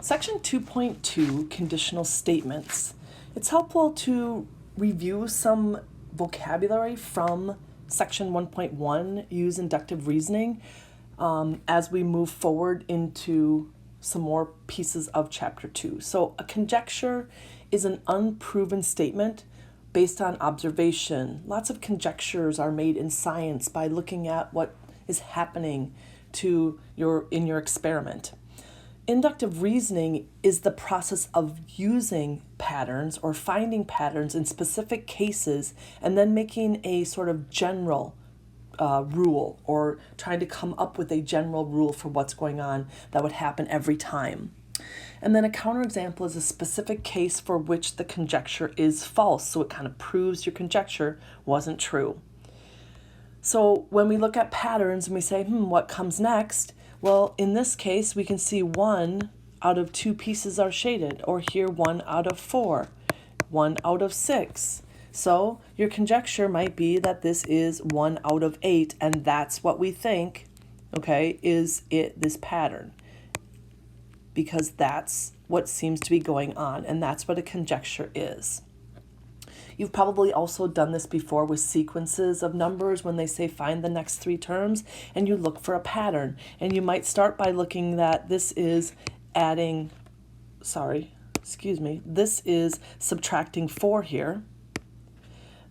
Section 2.2, conditional statements. It's helpful to review some vocabulary from Section 1.1, use inductive reasoning, as we move forward into some more pieces of Chapter 2. So a conjecture is an unproven statement based on observation. Lots of conjectures are made in science by looking at what is happening in your experiment. Inductive reasoning is the process of using patterns or finding patterns in specific cases and then making a sort of general rule, or trying to come up with a general rule for what's going on that would happen every time. And then a counterexample is a specific case for which the conjecture is false, so it kind of proves your conjecture wasn't true. So when we look at patterns and we say, what comes next? Well, in this case, we can see 1 out of 2 pieces are shaded, or here 1 out of 4, 1 out of 6. So your conjecture might be that this is 1 out of 8, and that's what we think, okay, is this pattern, because that's what seems to be going on, and that's what a conjecture is. You've probably also done this before with sequences of numbers when they say find the next 3 terms, and you look for a pattern. And you might start by looking that this is this is subtracting 4 here.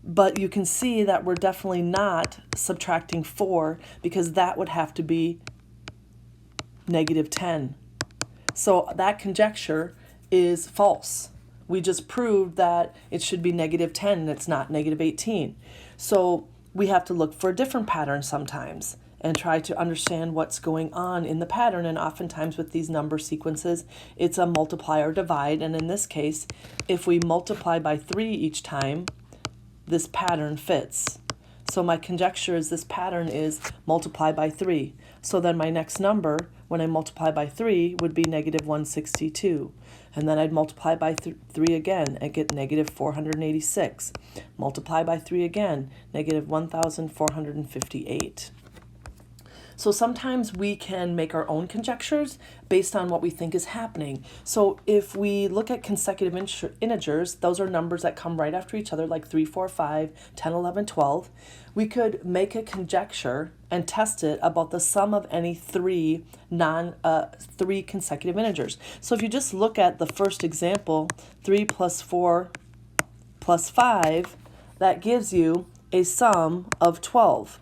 But you can see that we're definitely not subtracting 4, because that would have to be -10. So that conjecture is false. We just proved that it should be -10 and it's not -18. So we have to look for a different pattern sometimes and try to understand what's going on in the pattern. And oftentimes with these number sequences, it's a multiply or divide. And in this case, if we multiply by 3 each time, this pattern fits. So my conjecture is this pattern is multiply by 3. So then my next number, when I multiply by 3, would be -162. And then I'd multiply by 3 again and get -486. Multiply by 3 again, -1,458. So sometimes we can make our own conjectures based on what we think is happening. So if we look at consecutive integers, those are numbers that come right after each other, like 3, 4, 5, 10, 11, 12. We could make a conjecture and test it about the sum of any three consecutive integers. So if you just look at the first example, 3 plus 4 plus 5, that gives you a sum of 12.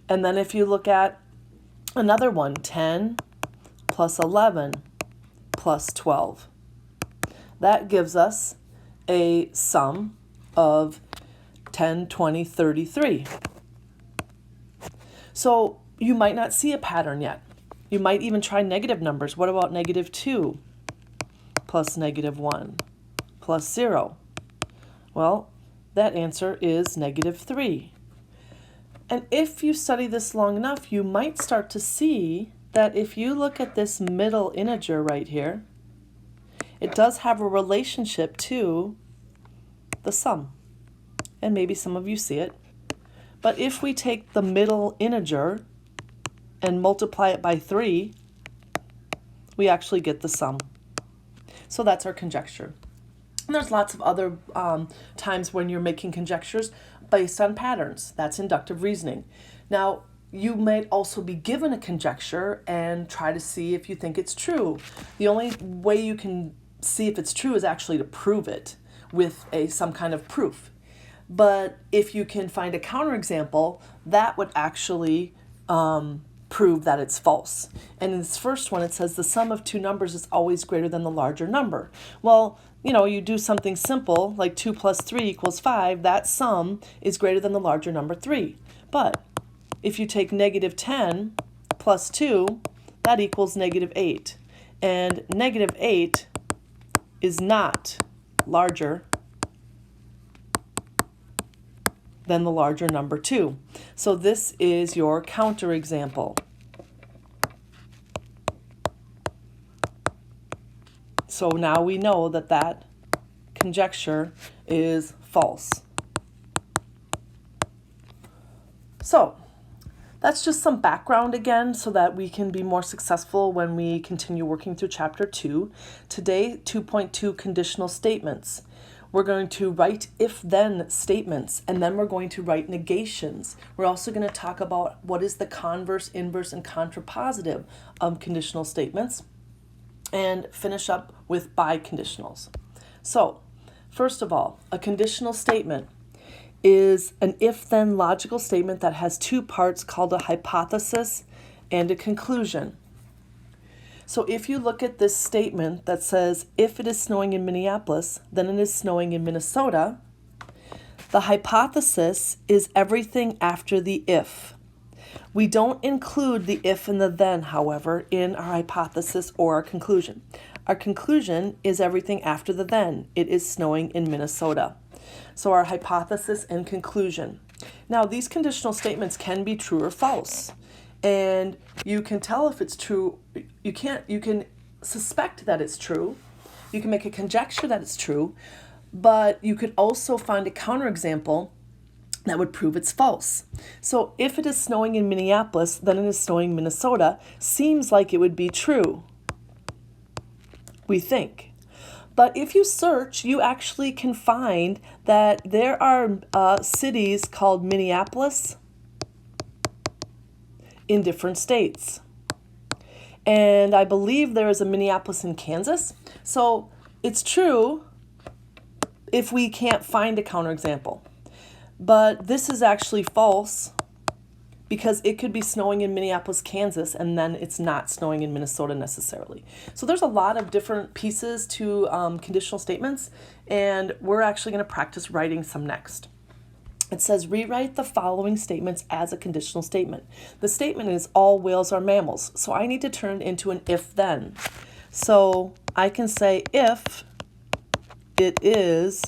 And then if you look at another one, 10 plus 11 plus 12. That gives us a sum of 10, 20, 33. So you might not see a pattern yet. You might even try negative numbers. What about -2 plus -1 plus 0? Well, that answer is -3. And if you study this long enough, you might start to see that if you look at this middle integer right here, it does have a relationship to the sum. And maybe some of you see it. But if we take the middle integer and multiply it by 3, we actually get the sum. So that's our conjecture. And there's lots of other times when you're making conjectures based on patterns. That's inductive reasoning. Now, you might also be given a conjecture and try to see if you think it's true. The only way you can see if it's true is actually to prove it with some kind of proof. But if you can find a counterexample, that would actually prove that it's false. And in this first one, it says the sum of 2 numbers is always greater than the larger number. Well, you do something simple, like 2 plus 3 equals 5, that sum is greater than the larger number 3. But if you take -10 plus 2, that equals -8. And -8 is not larger than the larger number 2. So this is your counterexample. So now we know that that conjecture is false. So That's just some background again so that we can be more successful when we continue working through Chapter 2. Today, 2.2 conditional statements. We're going to write if-then statements, and then we're going to write negations. We're also going to talk about what is the converse, inverse, and contrapositive of conditional statements, and finish up with biconditionals. So, first of all, a conditional statement is an if-then logical statement that has two parts called a hypothesis and a conclusion. So if you look at this statement that says, if it is snowing in Minneapolis, then it is snowing in Minnesota, the hypothesis is everything after the if. We don't include the if and the then, however, in our hypothesis or our conclusion. Our conclusion is everything after the then. It is snowing in Minnesota. So our hypothesis and conclusion. Now, these conditional statements can be true or false. And you can tell if it's true. You can suspect that it's true. You can make a conjecture that it's true. But you could also find a counterexample that would prove it's false. So if it is snowing in Minneapolis, then it is snowing in Minnesota, seems like it would be true, we think. But if you search, you actually can find that there are cities called Minneapolis in different states. And I believe there is a Minneapolis in Kansas. So it's true if we can't find a counterexample. But this is actually false because it could be snowing in Minneapolis, Kansas, and then it's not snowing in Minnesota necessarily. So there's a lot of different pieces to conditional statements, and we're actually going to practice writing some next. It says, rewrite the following statements as a conditional statement. The statement is, all whales are mammals. So I need to turn it into an if-then. So I can say, if it is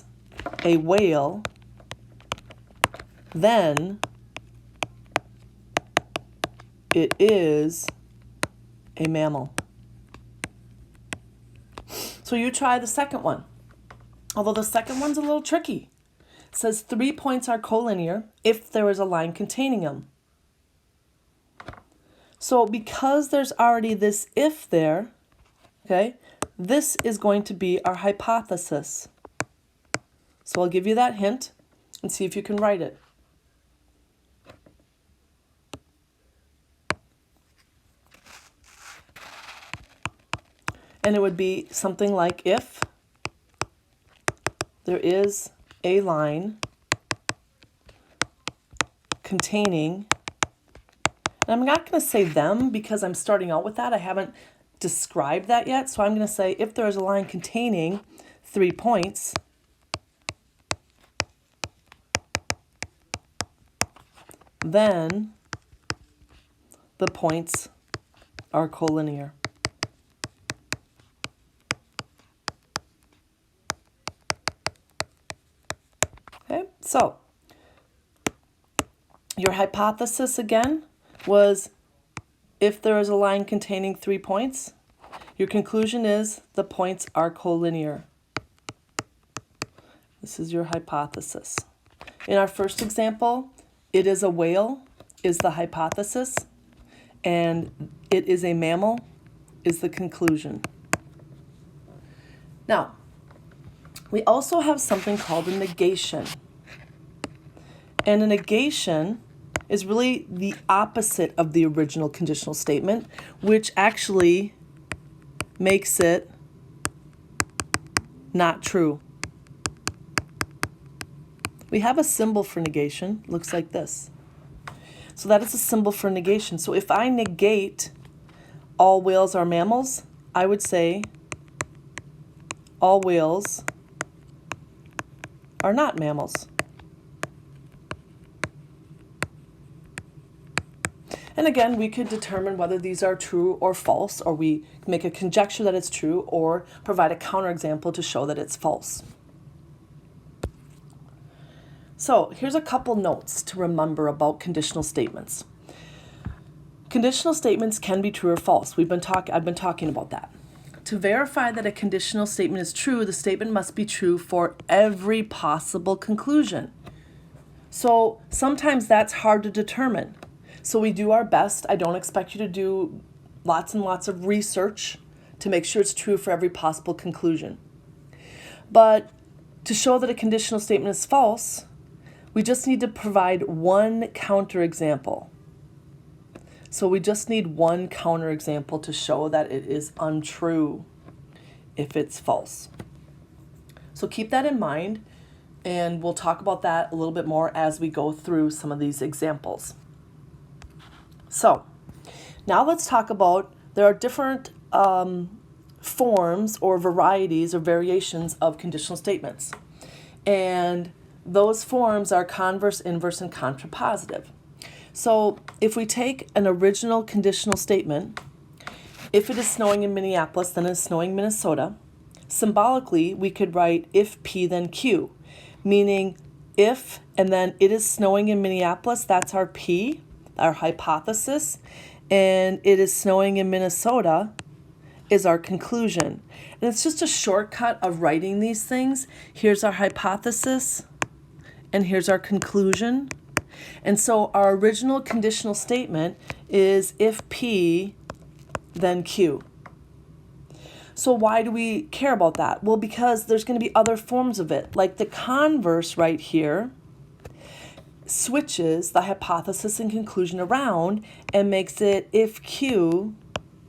a whale, then it is a mammal. So you try the second one. Although the second one's a little tricky. It says 3 points are collinear if there is a line containing them. So because there's already this if there, okay, this is going to be our hypothesis. So I'll give you that hint and see if you can write it. And it would be something like, if there is a line containing, and I'm not going to say them because I'm starting out with that. I haven't described that yet. So I'm going to say, if there is a line containing 3 points, then the points are collinear. Okay, so your hypothesis again was, if there is a line containing 3 points, your conclusion is the points are collinear. This is your hypothesis. In our first example, it is a whale is the hypothesis, and it is a mammal is the conclusion. Now, we also have something called a negation. And a negation is really the opposite of the original conditional statement, which actually makes it not true. We have a symbol for negation, looks like this. So that is a symbol for negation. So if I negate all whales are mammals, I would say all whales are not mammals. And again, we could determine whether these are true or false, or we make a conjecture that it's true, or provide a counterexample to show that it's false. So here's a couple notes to remember about conditional statements. Conditional statements can be true or false. I've been talking about that. To verify that a conditional statement is true, the statement must be true for every possible conclusion. So sometimes that's hard to determine. So we do our best. I don't expect you to do lots and lots of research to make sure it's true for every possible conclusion. But to show that a conditional statement is false, we just need to provide one counterexample. So we just need one counterexample to show that it is untrue if it's false. So keep that in mind, and we'll talk about that a little bit more as we go through some of these examples. So now let's talk about, there are different forms or varieties or variations of conditional statements. And those forms are converse, inverse, and contrapositive. So if we take an original conditional statement, if it is snowing in Minneapolis, then it's snowing in Minnesota. Symbolically, we could write if P, then Q, meaning if and then it is snowing in Minneapolis, that's our P, our hypothesis, and it is snowing in Minnesota is our conclusion. And it's just a shortcut of writing these things. Here's our hypothesis, and here's our conclusion. And so our original conditional statement is if P, then Q. So why do we care about that? Well, because there's going to be other forms of it. Like the converse right here switches the hypothesis and conclusion around and makes it if Q,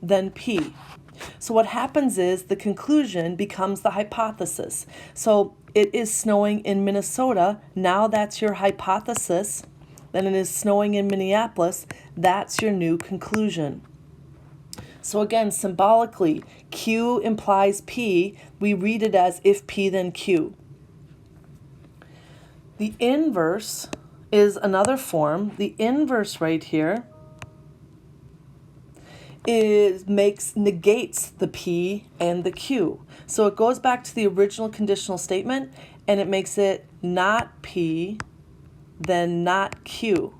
then P. So what happens is the conclusion becomes the hypothesis. So it is snowing in Minnesota. Now that's your hypothesis. Then it is snowing in Minneapolis. That's your new conclusion. So again, symbolically, Q implies P. We read it as if P, then Q. The inverse is another form. The inverse right here negates the P and the Q. So it goes back to the original conditional statement and it makes it not P, then not Q.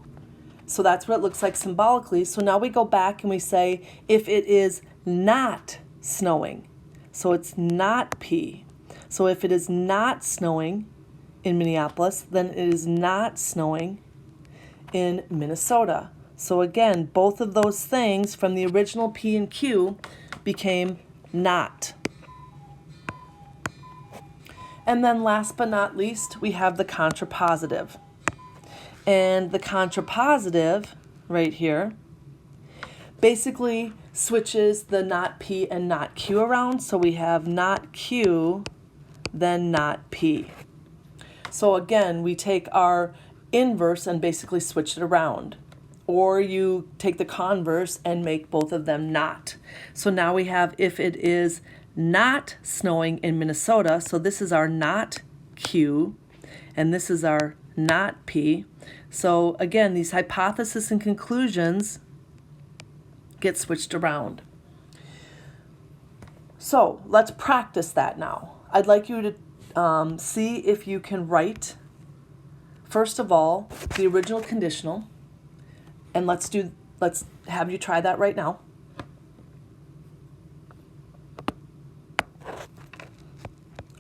So that's what it looks like symbolically. So now we go back and we say if it is not snowing. So it's not P. So if it is not snowing in Minneapolis, then it is not snowing in Minnesota. So again, both of those things from the original P and Q became not. And then last but not least, we have the contrapositive. And the contrapositive right here basically switches the not P and not Q around. So we have not Q, then not P. So again, we take our inverse and basically switch it around. Or you take the converse and make both of them not. So now we have if it is not snowing in Minnesota, so this is our not Q, and this is our not P. So again, these hypotheses and conclusions get switched around. So let's practice that now. I'd like you to see if you can write, first of all, the original conditional. And let's have you try that right now.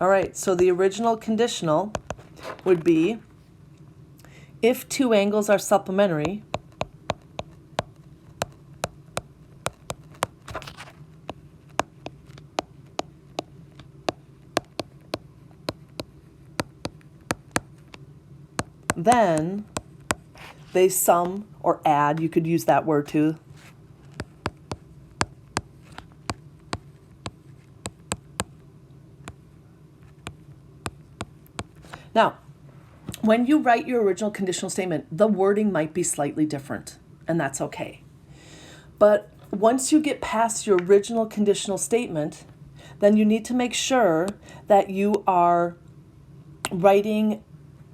All right, so the original conditional would be if two angles are supplementary, then they sum or add. You could use that word too. Now, when you write your original conditional statement, the wording might be slightly different, and that's okay. But once you get past your original conditional statement, then you need to make sure that you are writing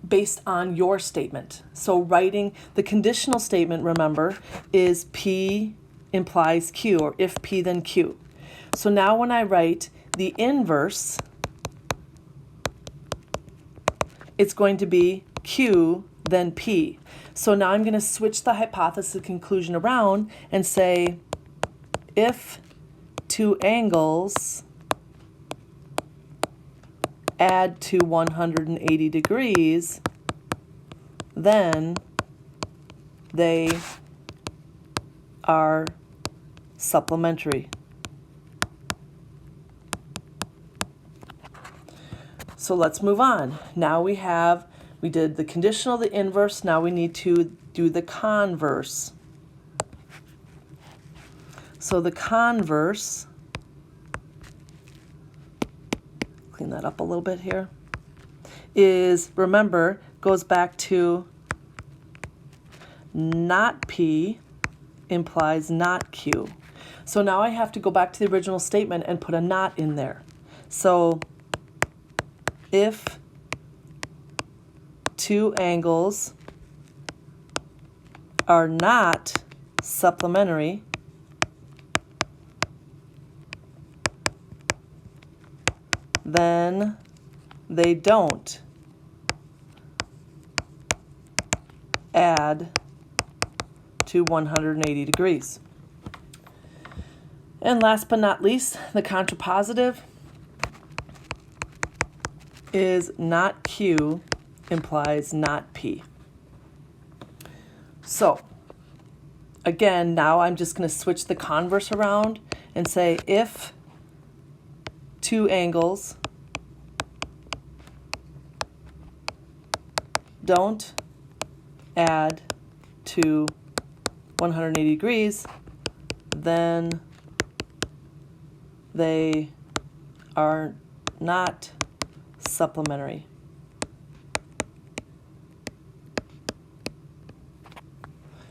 based on your statement. So writing the conditional statement, remember, is P implies Q, or if P, then Q. So now when I write the inverse, it's going to be Q, then P. So now I'm going to switch the hypothesis conclusion around and say if two angles add to 180 degrees, then they are supplementary. So let's move on. Now we did the conditional, the inverse. Now we need to do the converse. So the converse, clean that up a little bit here, is, remember, goes back to not P implies not Q. So now I have to go back to the original statement and put a not in there. So if two angles are not supplementary, then they don't add to 180 degrees. And last but not least, the contrapositive is not Q implies not P. So again, now I'm just going to switch the converse around and say if two angles don't add to 180 degrees, then they are not supplementary.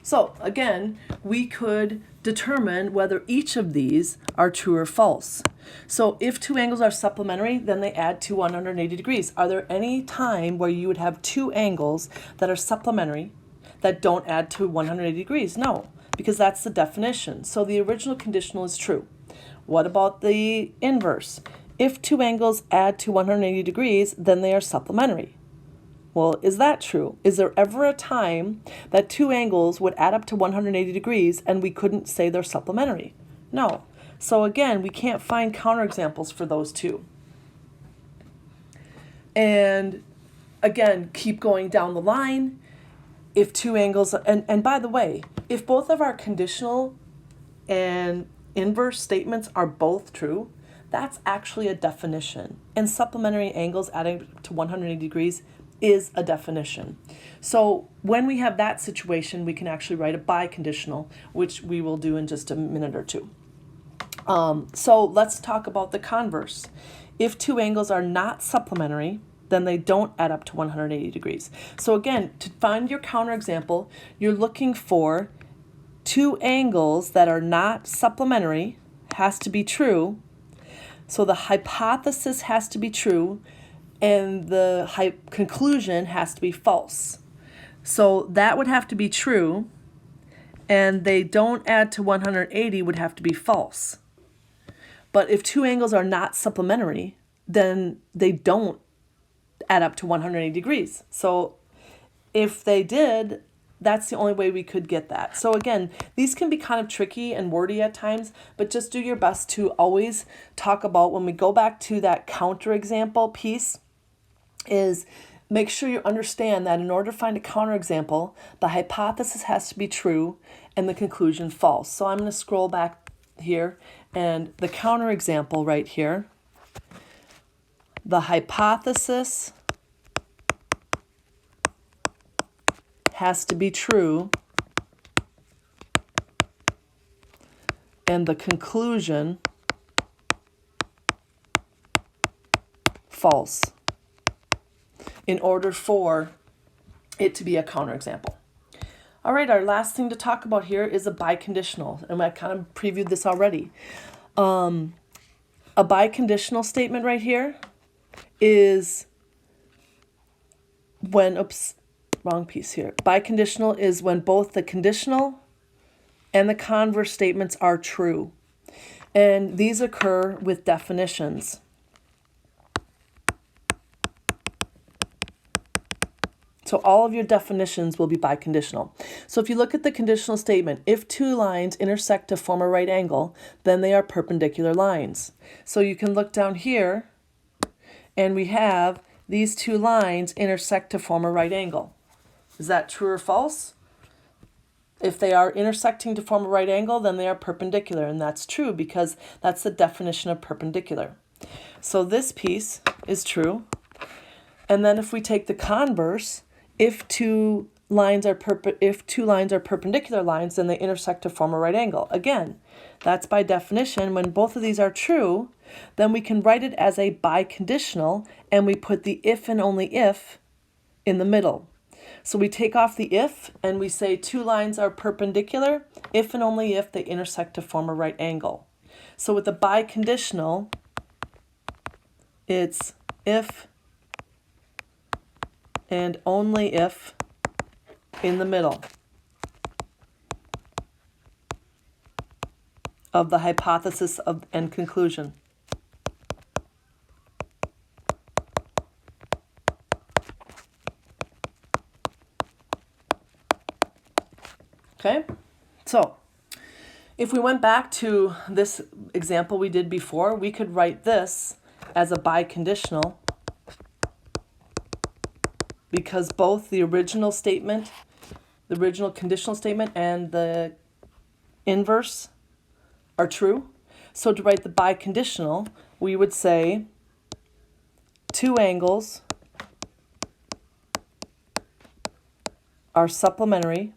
So again, we could determine whether each of these are true or false. So if two angles are supplementary, then they add to 180 degrees. Are there any time where you would have two angles that are supplementary that don't add to 180 degrees? No, because that's the definition. So the original conditional is true. What about the inverse? If two angles add to 180 degrees, then they are supplementary. Well, is that true? Is there ever a time that two angles would add up to 180 degrees and we couldn't say they're supplementary? No. So again, we can't find counterexamples for those two. And again, keep going down the line. If two angles, and by the way, if both of our conditional and inverse statements are both true, that's actually a definition. And supplementary angles adding to 180 degrees is a definition. So when we have that situation, we can actually write a biconditional, which we will do in just a minute or two. So let's talk about the converse. If two angles are not supplementary, then they don't add up to 180 degrees. So again, to find your counterexample, you're looking for two angles that are not supplementary, has to be true. So the hypothesis has to be true, and the conclusion has to be false. So that would have to be true, and they don't add to 180 would have to be false. But if two angles are not supplementary, then they don't add up to 180 degrees. So if they did, that's the only way we could get that. So again, these can be kind of tricky and wordy at times, but just do your best to always talk about, when we go back to that counterexample piece, is make sure you understand that in order to find a counterexample, the hypothesis has to be true and the conclusion false. So I'm going to scroll back here, and the counterexample right here, the hypothesis has to be true and the conclusion false, in order for it to be a counterexample. All right, our last thing to talk about here is a biconditional, and I kind of previewed this already. A biconditional statement right here is when, wrong piece here. Biconditional is when both the conditional and the converse statements are true. And these occur with definitions. So all of your definitions will be biconditional. So if you look at the conditional statement, if two lines intersect to form a right angle, then they are perpendicular lines. So you can look down here, and we have these two lines intersect to form a right angle. Is that true or false? If they are intersecting to form a right angle, then they are perpendicular, and that's true because that's the definition of perpendicular. So this piece is true. And then if we take the converse, if two lines are perpendicular lines, then they intersect to form a right angle. Again, that's by definition. When both of these are true, then we can write it as a biconditional, and we put the if and only if in the middle. So we take off the if and we say two lines are perpendicular if and only if they intersect to form a right angle. So with the biconditional, it's if and only if in the middle of the hypothesis and conclusion. Okay, so if we went back to this example we did before, we could write this as a biconditional because both the original statement, the original conditional statement, and the inverse are true. So to write the biconditional, we would say two angles are supplementary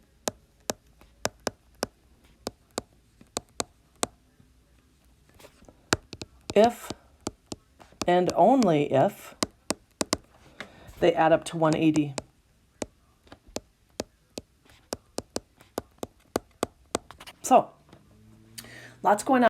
if and only if they add up to 180. So, lots going on.